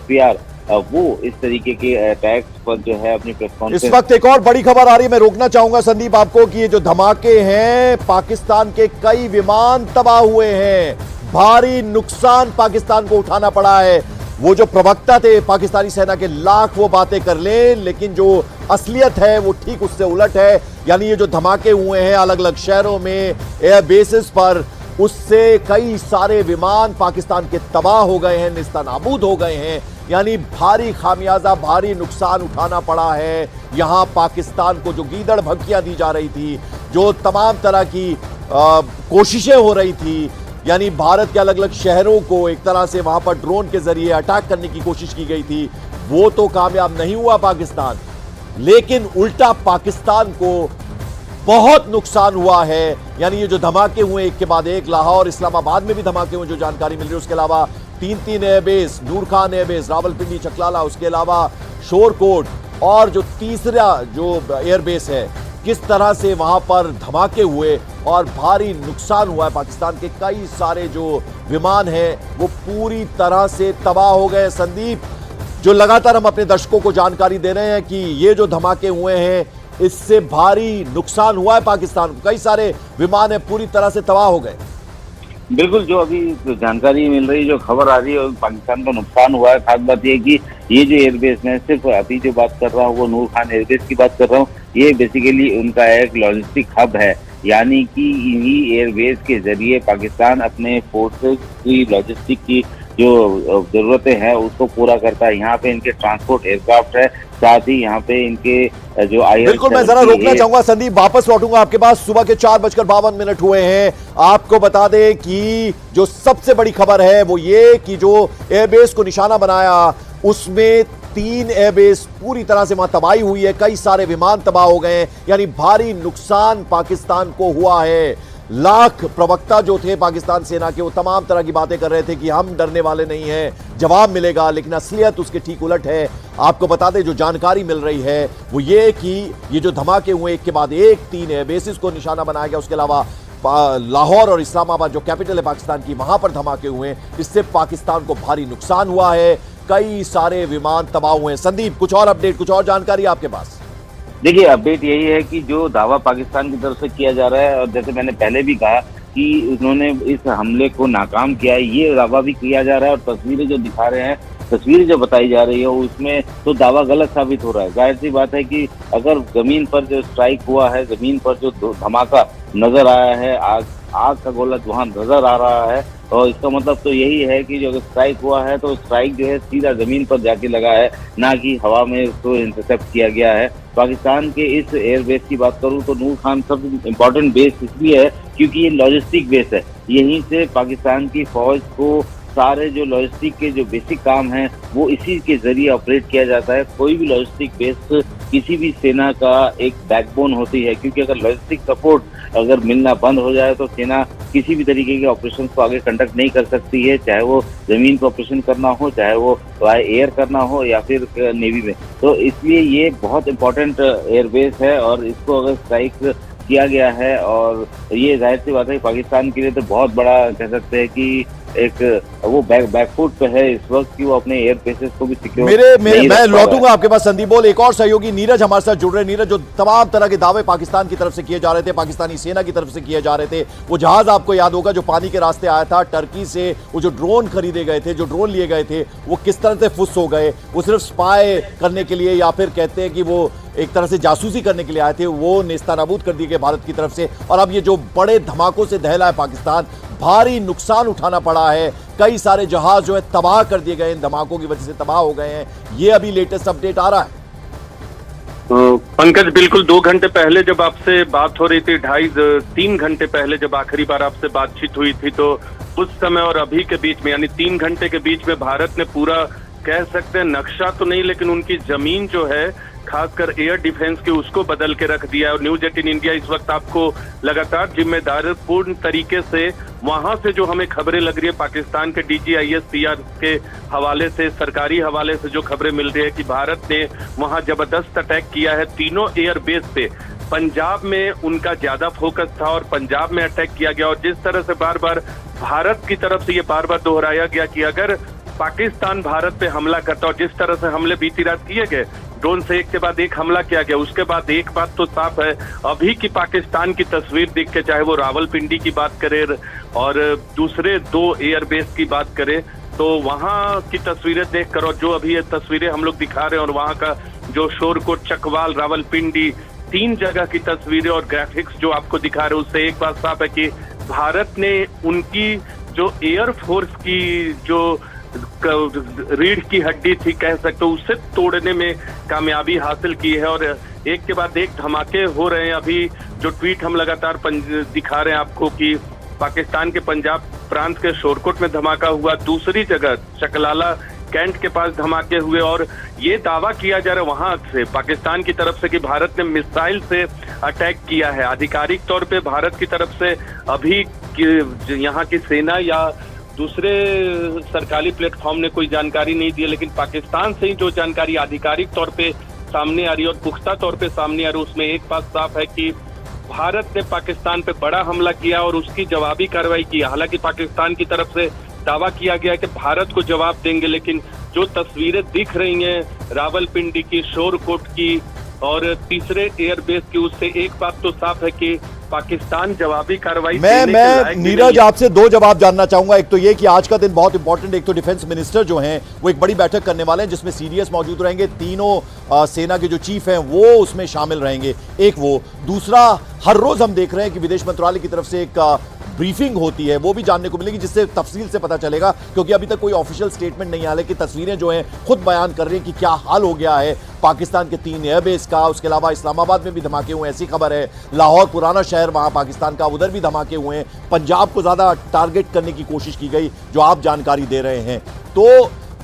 FBR वो इस तरीके के अटैक्स पर जो है अपनी प्रेस इस कॉन्फ्रेंस। वक्त एक और बड़ी खबर आ रही है, मैं रोकना चाहूंगा संदीप आपको कि ये जो धमाके हैं, पाकिस्तान के कई विमान तबाह हुए हैं, भारी नुकसान पाकिस्तान को उठाना पड़ा है। वो जो प्रवक्ता थे पाकिस्तानी सेना के, लाख वो बातें कर लें, लेकिन जो असलियत है वो ठीक उससे उलट है। यानी ये जो धमाके हुए हैं अलग अलग शहरों में, एयर बेसिस पर, उससे कई सारे विमान पाकिस्तान के तबाह हो गए हैं, निस्तानाबूद हो गए हैं। यानी भारी खामियाजा, भारी नुकसान उठाना पड़ा है। यहां पाकिस्तान को जो गीदड़ भक्कियां दी जा रही थी, जो तमाम तरह की कोशिशें हो रही थी, यानी भारत के अलग अलग शहरों को एक तरह से वहां पर ड्रोन के जरिए अटैक करने की कोशिश की गई थी, वो तो कामयाब नहीं हुआ पाकिस्तान। लेकिन उल्टा पाकिस्तान को बहुत नुकसान हुआ है। यानी ये जो धमाके हुए एक के बाद एक, लाहौर, इस्लामाबाद में भी धमाके हुए जो जानकारी मिल रही है, उसके अलावा तीन एयरबेस, नूर खान एयरबेस, रावलपिंडी, चकलाला, उसके अलावा शोरकोट, और जो तीसरा जो एयरबेस है, किस तरह से वहां पर धमाके हुए और भारी नुकसान हुआ है। पाकिस्तान के कई सारे जो विमान हैं वो पूरी तरह से तबाह हो गए। संदीप, जो लगातार हम अपने दर्शकों को जानकारी दे रहे हैं कि ये जो धमाके हुए हैं इससे भारी नुकसान हुआ है पाकिस्तान को, कई सारे विमान है पूरी तरह से तबाह हो गए। बिल्कुल, जो अभी जानकारी मिल रही है, जो खबर आ रही है, पाकिस्तान को नुकसान हुआ है। खास बात यह कि ये जो एयरबेस, मैं सिर्फ अभी जो बात कर रहा हूँ वो नूर खान एयरबेस की बात कर रहा हूँ, ये बेसिकली उनका एक लॉजिस्टिक हब है। यानी कि इन्हीं एयरबेस के जरिए पाकिस्तान अपने फोर्सेस की लॉजिस्टिक की जो जरूरतें हैं उसको पूरा करता है। यहाँ पे इनके ट्रांसपोर्ट एयरक्राफ्ट है, साथ ही यहाँ पे इनके जो बिल्कुल, मैं जरा रोकना चाहूंगा संदीप, वापस लौटूंगा आपके पास। सुबह के 4:52 हुए हैं। आपको बता दें कि जो सबसे बड़ी खबर है वो ये कि जो एयरबेस को निशाना बनाया उसमें 3 एयरबेस पूरी तरह से वहां तबाही हुई है, कई सारे विमान तबाह हो गए हैं। यानी भारी नुकसान पाकिस्तान को हुआ है। लाख प्रवक्ता जो थे पाकिस्तान सेना के, वो तमाम तरह की बातें कर रहे थे कि हम डरने वाले नहीं हैं, जवाब मिलेगा, लेकिन असलियत उसके ठीक उलट है। आपको बता दें, जो जानकारी मिल रही है वो ये कि ये जो धमाके हुए एक के बाद एक, 3 एयरबेसिस को निशाना बनाया गया, उसके अलावा लाहौर और इस्लामाबाद जो कैपिटल है पाकिस्तान की, वहां पर धमाके हुए, इससे पाकिस्तान को भारी नुकसान हुआ है, कई सारे विमान तबाह हुए हैं। संदीप, कुछ और अपडेट, कुछ और जानकारी आपके पास? देखिए, अपडेट यही है कि जो दावा पाकिस्तान की तरफ से किया जा रहा है, और जैसे मैंने पहले भी कहा कि उन्होंने इस हमले को नाकाम किया है, ये दावा भी किया जा रहा है। और तस्वीरें जो दिखा रहे हैं, तस्वीरें जो बताई जा रही है, उसमें तो दावा गलत साबित हो रहा है। जाहिर सी बात है कि अगर जमीन पर जो स्ट्राइक हुआ है, जमीन पर जो धमाका नजर आया है, आग का गोला वहां नजर आ रहा है, और इसका मतलब तो यही है कि जो स्ट्राइक हुआ है तो स्ट्राइक जो है सीधा जमीन पर जाके लगा है, ना कि हवा में उसको इंटरसेप्ट किया गया है। पाकिस्तान के इस एयरबेस की बात करूं तो नूर खान सबसे इम्पोर्टेंट बेस इसलिए है क्योंकि ये लॉजिस्टिक बेस है। यहीं से पाकिस्तान की फौज को सारे जो लॉजिस्टिक के जो बेसिक काम हैं वो इसी के जरिए ऑपरेट किया जाता है। कोई भी लॉजिस्टिक बेस किसी भी सेना का एक बैकबोन होती है, क्योंकि अगर लॉजिस्टिक सपोर्ट अगर मिलना बंद हो जाए तो सेना किसी भी तरीके के ऑपरेशन को आगे कंडक्ट नहीं कर सकती है, चाहे वो जमीन पर ऑपरेशन करना हो, चाहे वो एयर करना हो, या फिर नेवी में। तो इसलिए ये बहुत इंपॉर्टेंट एयरबेस है, और इसको अगर स्ट्राइक किया गया है, और ये जाहिर सी बात है पाकिस्तान के लिए तो बहुत बड़ा कह सकते हैं कि एक वो बैकफुट पे है इस वक्त कि वो अपने एयर बेसेस को भी सिक्योर मैं लौटूंगा आपके पास संदीप बोल। एक और सहयोगी नीरज हमारे साथ जुड़ रहे हैं। नीरज, जो तमाम तरह के दावे पाकिस्तान की तरफ से किए जा रहे थे, पाकिस्तानी सेना की तरफ से किए जा रहे थे, वो जहाज आपको याद होगा जो पानी के रास्ते आया था टर्की से, वो जो ड्रोन खरीदे गए थे, जो ड्रोन लिए गए थे, वो किस तरह से फुस हो गए, वो सिर्फ स्पाई करने के लिए या फिर कहते हैं कि वो एक तरह से जासूसी करने के लिए आए थे, वो नेस्तनाबूद कर दिए गए भारत की तरफ से। और अब ये जो बड़े धमाकों से दहला है पाकिस्तान, भारी नुकसान उठाना पड़ा है, कई सारे जहाज जो है तबाह कर दिए गए, इन धमाकों की वजह से तबाह हो गए हैं। ये अभी लेटेस्ट अपडेट आ रहा है। तो पंकज, बिल्कुल 2 घंटे पहले जब आपसे बात हो रही थी, 2.5-3 घंटे पहले जब आखिरी बार आपसे बातचीत हुई थी, तो उस समय और अभी के बीच में यानी 3 घंटे के बीच में भारत ने पूरा कह सकते हैं नक्शा तो नहीं, लेकिन उनकी जमीन जो है खासकर एयर डिफेंस की उसको बदल के रख दिया है। और न्यूज 18 इंडिया इस वक्त आपको लगातार जिम्मेदारीपूर्ण तरीके से वहां से जो हमें खबरें लग रही है पाकिस्तान के DGIS-PR के हवाले से, सरकारी हवाले से जो खबरें मिल रही है कि भारत ने वहां जबरदस्त अटैक किया है तीनों एयरबेस पे। पंजाब में उनका ज्यादा फोकस था और पंजाब में अटैक किया गया, और जिस तरह से बार बार भारत की तरफ से ये बार बार दोहराया गया कि अगर पाकिस्तान भारत पे हमला करता और जिस तरह से हमले बीती रात किए गए, ड्रोन से एक के बाद एक हमला किया गया, उसके बाद एक बात तो साफ है, अभी की पाकिस्तान की तस्वीर देख के, चाहे वो रावलपिंडी की बात करे और दूसरे 2 एयरबेस की बात करें, तो वहां की तस्वीरें देखकर और जो अभी ये तस्वीरें हम लोग दिखा रहे हैं और वहां का जो शोरकोट, चकवाल, रावलपिंडी, 3 जगह की तस्वीरें और ग्राफिक्स जो आपको दिखा रहे हैं, उससे एक बात साफ है कि भारत ने उनकी जो एयरफोर्स की जो रीढ़ की हड्डी थी कह सकते हो, उससे तोड़ने में कामयाबी हासिल की है और एक के बाद एक धमाके हो रहे हैं। अभी जो ट्वीट हम लगातार दिखा रहे हैं आपको कि पाकिस्तान के पंजाब प्रांत के शोरकोट में धमाका हुआ, दूसरी जगह चकलाला कैंट के पास धमाके हुए और ये दावा किया जा रहा है वहां से पाकिस्तान की तरफ से कि भारत ने मिसाइल से अटैक किया है। आधिकारिक तौर पे भारत की तरफ से अभी यहाँ की सेना या दूसरे सरकारी प्लेटफॉर्म ने कोई जानकारी नहीं दी, लेकिन पाकिस्तान से ही जो जानकारी आधिकारिक तौर पे सामने आ रही है और पुख्ता तौर पे सामने आ रही है, उसमें एक बात साफ है कि भारत ने पाकिस्तान पे बड़ा हमला किया और उसकी जवाबी कार्रवाई की। हालांकि पाकिस्तान की तरफ से दावा किया गया कि भारत को जवाब देंगे, लेकिन जो तस्वीरें दिख रही हैं रावलपिंडी की, शोरकोट की और तीसरे एयरबेस की, उससे एक बात तो साफ है कि पाकिस्तान जवाबी कार्रवाई मैं नीरज आपसे 2 जवाब जानना चाहूंगा। एक तो ये कि आज का दिन बहुत इंपॉर्टेंट, एक तो डिफेंस मिनिस्टर जो हैं वो एक बड़ी बैठक करने वाले हैं जिसमें सीडीएस मौजूद रहेंगे, तीनों सेना के जो चीफ हैं वो उसमें शामिल रहेंगे, एक वो। दूसरा, हर रोज हम देख रहे हैं कि विदेश मंत्रालय की तरफ से एक ब्रीफिंग होती है, वो भी जानने को मिलेगी जिससे तफसील से पता चलेगा, क्योंकि अभी तक कोई ऑफिशियल स्टेटमेंट नहीं आया, लेकिन तस्वीरें जो हैं खुद बयान कर रही हैं कि क्या हाल हो गया है पाकिस्तान के 3 एयरबेस का। उसके अलावा इस्लामाबाद में भी धमाके हुए, ऐसी खबर है। लाहौर पुराना शहर वहां पाकिस्तान का, उधर भी धमाके हुए हैं। पंजाब को ज्यादा टारगेट करने की कोशिश की गई, जो आप जानकारी दे रहे हैं। तो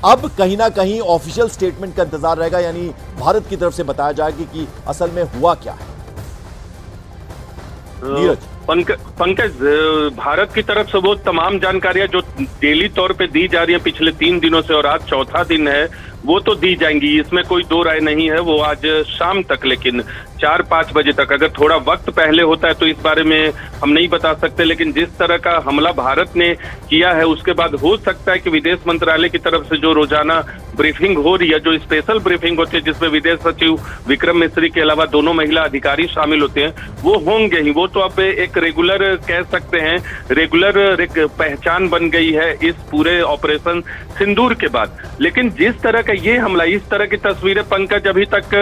अब कहीं ना कहीं ऑफिशियल स्टेटमेंट का इंतजार रहेगा, यानी भारत की तरफ से बताया जाएगा कि असल में हुआ क्या है। नीरज, पंकज, भारत की तरफ से वो तमाम जानकारियां जो डेली तौर पे दी जा रही हैं पिछले 3 दिनों से और आज चौथा दिन है, वो तो दी जाएंगी, इसमें कोई 2 राय नहीं है। वो आज शाम तक, लेकिन 4-5 बजे तक, अगर थोड़ा वक्त पहले होता है तो इस बारे में हम नहीं बता सकते, लेकिन जिस तरह का हमला भारत ने किया है उसके बाद हो सकता है कि विदेश मंत्रालय की तरफ से जो रोजाना ब्रीफिंग हो रही है, जो स्पेशल ब्रीफिंग होती है जिसमें विदेश सचिव विक्रम मिस्री के अलावा 2 महिला अधिकारी शामिल होते हैं, वो होंगे ही। वो तो अब एक रेगुलर कह सकते हैं, रेगुलर एक पहचान बन गई है इस पूरे ऑपरेशन सिंदूर के बाद। लेकिन जिस तरह का ये हमला, इस तरह की तस्वीरें पंकज अभी तक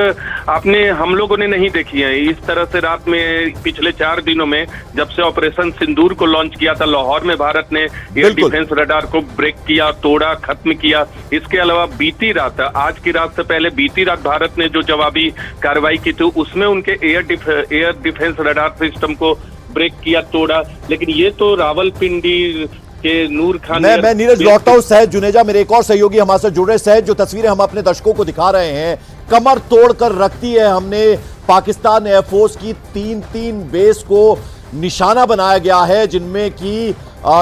आपने हम लोगों ने नहीं देखी है। इस तरह से रात में पिछले 4 दिनों में जब से ऑपरेशन सिंदूर को लॉन्च किया था, लाहौर में भारत ने एयर डिफेंस रडार को ब्रेक किया, तोड़ा, खत्म किया। इसके अलावा बीती रात, आज की रात से पहले बीती रात भारत ने जो जवाबी कार्रवाई की थी उसमें उनके एयर डिफेंस रडार सिस्टम को ब्रेक किया, तोड़ा। लेकिन ये तो रावलपिंडी के नूर खान, मैं नीरज लौटता हूं। सहज जुनेजा मेरे एक और सहयोगी हमारे साथ जुड़ रहे। सहज, जो तस्वीरें हम अपने दर्शकों को दिखा रहे हैं, कमर तोड़कर रखती है। हमने पाकिस्तान एयरफोर्स की 3 बेस को निशाना बनाया गया है, जिनमें कि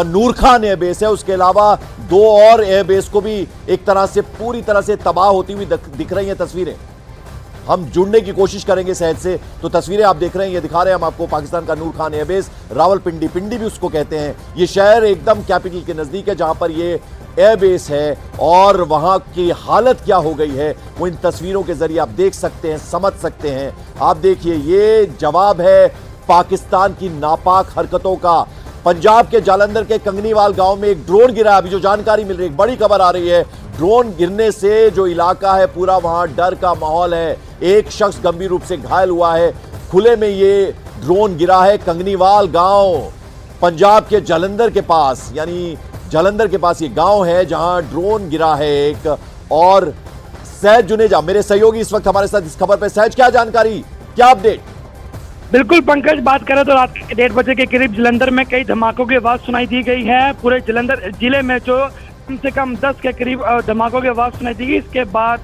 नूर खान एयरबेस है, उसके अलावा 2 और एयरबेस को भी एक तरह से पूरी तरह से तबाह होती हुई दिख रही हैं तस्वीरें। हम जुड़ने की कोशिश करेंगे सहज से। तो तस्वीरें आप देख रहे हैं, ये दिखा रहे हैं हम आपको पाकिस्तान का नूर खान एयरबेस, रावलपिंडी, पिंडी भी उसको कहते हैं। ये शहर एकदम कैपिटल के नजदीक है जहां पर ये एयरबेस है, और वहां की हालत क्या हो गई है वो इन तस्वीरों के जरिए आप देख सकते हैं, समझ सकते हैं। आप देखिए, ये जवाब है पाकिस्तान की नापाक हरकतों का। पंजाब के जालंधर के कंगनीवाल गांव में एक ड्रोन गिरा, अभी जो जानकारी मिल रही है, एक बड़ी खबर आ रही है, ड्रोन गिरने से जो इलाका है पूरा वहां डर का माहौल है। एक शख्स गंभीर रूप से घायल हुआ है। खुले में ये ड्रोन गिरा है कंगनीवाल गांव, पंजाब के जालंधर के पास, यानी जालंधर के पास ये गांव है जहां ड्रोन गिरा है एक। और सहज जुनेजा मेरे सहयोगी इस वक्त हमारे साथ इस खबर पर। सहज, क्या जानकारी, क्या अपडेट? बिल्कुल पंकज, बात करें तो रात के 1:30 बजे के करीब जालंधर में कई धमाकों की आवाज सुनाई दी गई है। पूरे जालंधर जिले में जो कम से कम 10 के करीब धमाकों की आवाज सुनाई दी। इसके बाद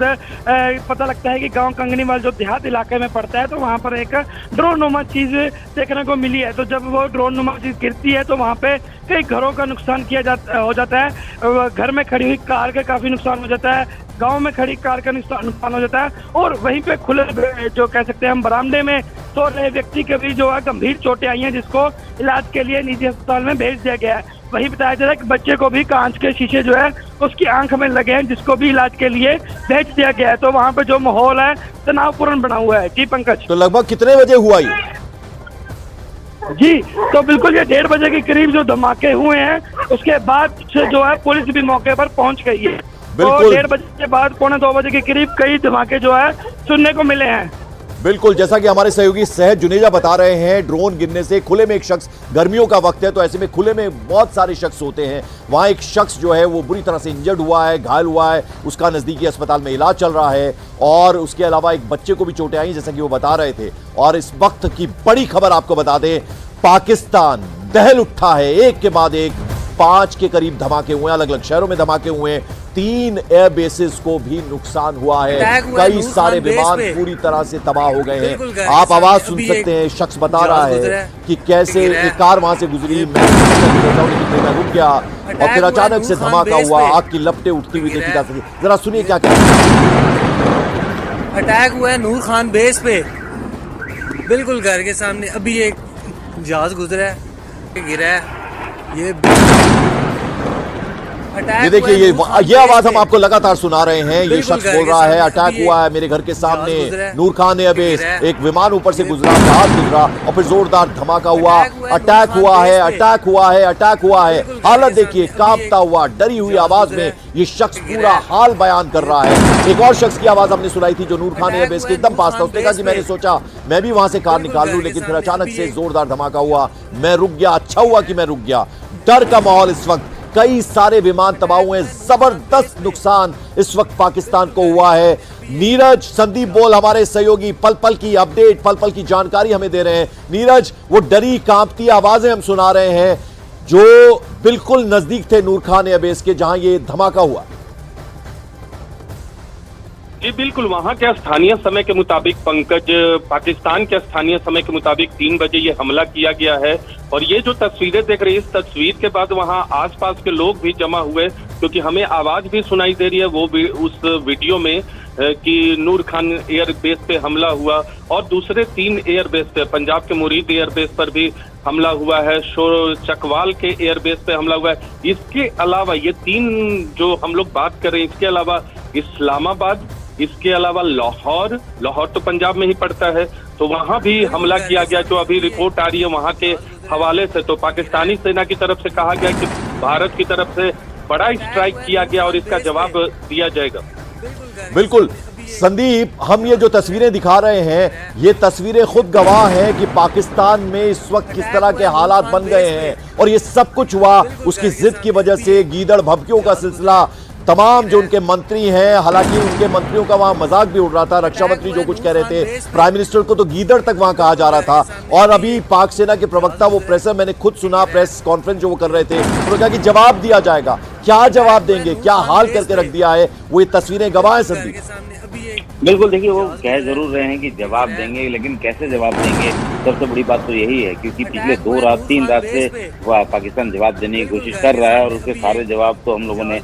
पता लगता है कि गांव कंगनीवाल जो देहात इलाके में पड़ता है, तो वहां पर एक ड्रोन नुमा चीज देखने को मिली है। तो जब वो ड्रोन नुमा चीज गिरती है तो वहां पे कई घरों का नुकसान हो जाता है। घर में खड़ी हुई कार का काफी नुकसान हो जाता है, गांव में खड़ी कार का नुकसान हो जाता है, और वहीं पे खुले जो कह सकते हैं हम बरामदे में सो रहे व्यक्ति के भी जो है गंभीर चोटें आई हैं, जिसको इलाज के लिए निजी अस्पताल में भेज दिया गया है। वही बताया जा रहा है कि बच्चे को भी कांच के शीशे जो है उसकी आंख में लगे हैं, जिसको भी इलाज के लिए भेज दिया गया है। तो वहाँ पे जो माहौल है तनावपूर्ण बना हुआ है। जी पंकज। तो लगभग कितने बजे हुआ ये? जी तो बिल्कुल ये 1:30 बजे के करीब जो धमाके हुए हैं, उसके बाद से जो है पुलिस भी मौके पर पहुंच गई है। तो बिल्कुल। 1:30 बजे के बाद 1:45 बजे के करीब कई धमाके जो है सुनने को मिले हैं। बिल्कुल, जैसा कि हमारे सहयोगी सहज जुनेजा बता रहे हैं, ड्रोन गिरने से खुले में एक शख्स, गर्मियों का वक्त है तो ऐसे में खुले में बहुत सारे शख्स होते हैं, वहां एक शख्स जो है वो बुरी तरह से इंजर्ड हुआ है, घायल हुआ है, उसका नजदीकी अस्पताल में इलाज चल रहा है और उसके अलावा एक बच्चे को भी चोटें आई जैसा कि वो बता रहे थे। और इस वक्त की बड़ी खबर आपको बता दें, पाकिस्तान दहल उठा है, एक के बाद एक 5 के करीब धमाके हुए, अलग अलग शहरों में धमाके हुए, 3 एयर बेसेस को भी नुकसान हुआ है, कई सारे विमान पूरी तरह से तबाह हो गए हैं। आप आवाज सुन सकते हैं, शख्स बता रहा है कि कैसे एक कार वहां से गुजरी, मैं रुक गया और फिर अचानक से धमाका हुआ, आग की लपटें उठती हुई देखी जा सकी। जरा सुनिए क्या क्या अटैक हुआ है नूर खान बेस पे, बिल्कुल घर के सामने। अभी एक जहाज गुजरा है, गिरा है। ये देखिए, ये आवाज हम आपको लगातार सुना रहे हैं। ये शख्स बोल रहा है अटैक हुआ है मेरे घर के सामने, नूर खान एयरबेस, एक विमान ऊपर से गुजरा, जहाज गुजरा और फिर जोरदार धमाका हुआ, अटैक हुआ है, अटैक हुआ है, अटैक हुआ है। हालत देखिए, कांपता हुआ डरी हुई आवाज में ये शख्स पूरा हाल बयान कर रहा है। एक और शख्स की आवाज हमने सुनाई थी जो नूर खान एयरबेस के एकदम पास था, उसने कहा कि मैंने सोचा मैं भी वहां से कार निकाल लूं, लेकिन फिर अचानक से जोरदार धमाका हुआ, मैं रुक गया, अच्छा हुआ कि मैं रुक गया। डर का माहौल इस वक्त, कई सारे विमान तबाह हुए, जबरदस्त नुकसान इस वक्त पाकिस्तान को हुआ है। नीरज, संदीप बोल हमारे सहयोगी पल पल की अपडेट, पल पल की जानकारी हमें दे रहे हैं। नीरज, वो डरी कांपती आवाजें हम सुना रहे हैं जो बिल्कुल नजदीक थे नूर खान एयरबेस के जहां ये धमाका हुआ। जी बिल्कुल, वहां के स्थानीय समय के मुताबिक पंकज, पाकिस्तान के स्थानीय समय के मुताबिक 3 बजे ये हमला किया गया है। और ये जो तस्वीरें देख रही है, इस तस्वीर के बाद वहां आसपास के लोग भी जमा हुए, क्योंकि हमें आवाज भी सुनाई दे रही है वो भी उस वीडियो में कि नूर खान एयरबेस पे हमला हुआ और दूसरे 3 एयरबेस पे, पंजाब के मुरीद एयरबेस पर भी हमला हुआ है, चकवाल के एयरबेस पे हमला हुआ है। इसके अलावा ये 3 जो हम लोग बात कर रहे हैं, इसके अलावा इस्लामाबाद, इसके अलावा लाहौर तो पंजाब में ही पड़ता है, तो वहां भी हमला किया गया, जो अभी रिपोर्ट आ रही है वहां के हवाले से। तो पाकिस्तानी सेना की तरफ से कहा गया कि भारत की तरफ से बड़ा स्ट्राइक किया गया और इसका जवाब दिया जाएगा। बिल्कुल संदीप, हम ये जो तस्वीरें दिखा रहे हैं, ये तस्वीरें खुद गवाह हैं कि पाकिस्तान में इस वक्त किस तरह के हालात बन गए हैं और ये सब कुछ हुआ उसकी जिद की वजह से। गीदड़ भभकियों का सिलसिला, तमाम जो उनके मंत्री हैं, हालांकि उनके मंत्रियों का वहां मजाक भी उड़ रहा था, रक्षा मंत्री जो कुछ कह रहे थे, प्राइम मिनिस्टर को तो गीदड़ तक वहां कहा जा रहा था। और अभी पाक सेना के प्रवक्ता, वो प्रेसर, मैंने खुद सुना प्रेस कॉन्फ्रेंस जो वो कर रहे थे, उन्होंने कहा कि जवाब दिया जाएगा। क्या जवाब देंगे, क्या हाल करके रख दिया है, वो ये तस्वीरें गवाह है संदीप। बिल्कुल, देखिए वो कह जरूर रहे हैं कि जवाब देंगे, लेकिन कैसे जवाब देंगे, सबसे बड़ी बात तो यही है, क्योंकि पिछले 3 रात से पाकिस्तान जवाब देने की कोशिश कर रहा है और उसके सारे जवाब तो हम लोगों ने